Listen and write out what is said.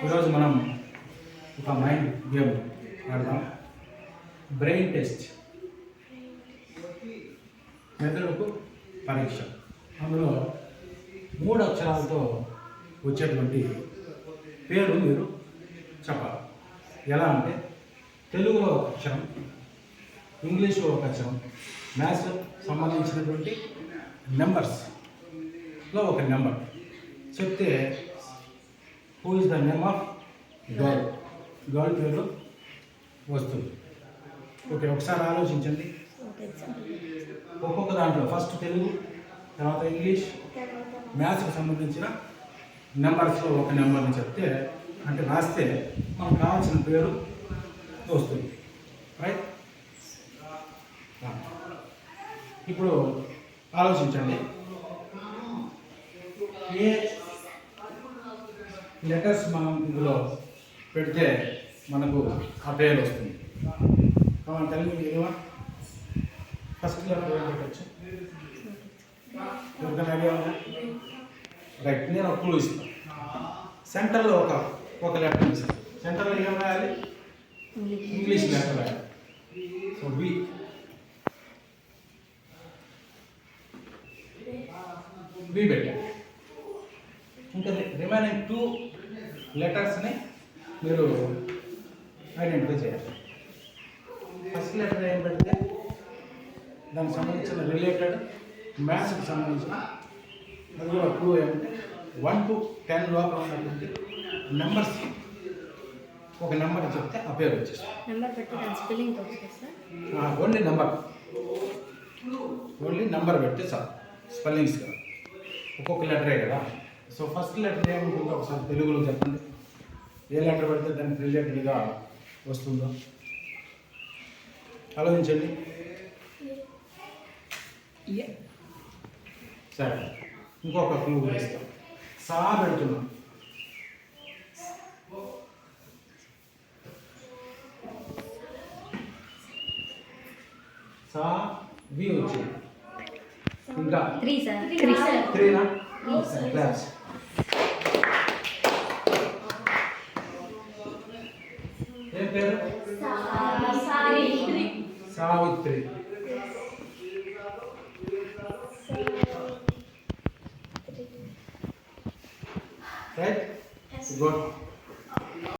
ఈరోజు మనం ఒక మైండ్ గేమ్ ఆడదాం. బ్రెయిన్ టెస్ట్, మెదడుకు పరీక్ష. అందులో 3 అక్షరాలతో వచ్చేటువంటి పేరు మీరు చెప్పాలి. ఎలా అంటే తెలుగులో ఒక అక్షరం, ఇంగ్లీష్లో ఒక అక్షరం, మ్యాథ్స్ సంబంధించినటువంటి నెంబర్స్లో ఒక నెంబర్ చెప్తే who is the name of girl పేరు వస్తుంది. ఓకే, ఒకసారి ఆలోచించండి. ఒక్కొక్క దాంట్లో ఫస్ట్ తెలుగు, తర్వాత ఇంగ్లీష్, మ్యాథ్స్కి సంబంధించిన నెంబర్స్లో ఒక నెంబర్ని చెప్తే అంటే రాస్తే మనకు కావాల్సిన పేరు వస్తుంది. రైట్? ఇప్పుడు ఆలోచించండి. ఏ లెటర్స్ మనం ఇందులో పెడితే మనకు ఆ పేరు వస్తుంది? కావాలి తెలుగు ఏమో ఫస్ట్ లెటర్ ఏం పెట్టచ్చు? ఎవరికైనా ఐడియా ఉందా? రైట్, నేను ఒక క్లూ ఇస్తాను. సెంటర్లో ఒక లెటర్ ఇస్తాను. సెంటర్లో ఏం రాయాలి? ఇంగ్లీష్ లెటర్ రాయాలి. So B. బి పెట్టాలి. ఇంకా రిమైనింగ్ 2 లెటర్స్ని మీరు ఐడెంటిఫై చేయాలి. ఫస్ట్ లెటర్ ఏం పెడితే దానికి సంబంధించిన రిలేటెడ్ మ్యాథ్స్కి సంబంధించిన అందులో 2 ఏమంటే 1 to 10 లోపల ఉన్నటువంటి నెంబర్స్ ఒక నెంబర్ చెప్తే ఆ పేరు వచ్చేస్తుంది. ఓన్లీ నెంబర్ పెడితే చాలు, స్పెల్లింగ్స్ కదా, ఒక్కొక్క లెటరే కదా. సో ఫస్ట్ లెటర్ ఏముంటుందో ఒకసారి తెలుగులో చెప్పండి. ఏ లెటర్ పెడితే దానికి రిలేటెడ్గా వస్తుందో ఆలోచించండి. సరే, ఇంకొక క్లూ ఇస్తాం. సా పెడుతున్నాం. సా వి వచ్చింది. ఇంకా 3 క్లాస్. ఏం పేరు? సావిత్రి. Right, good.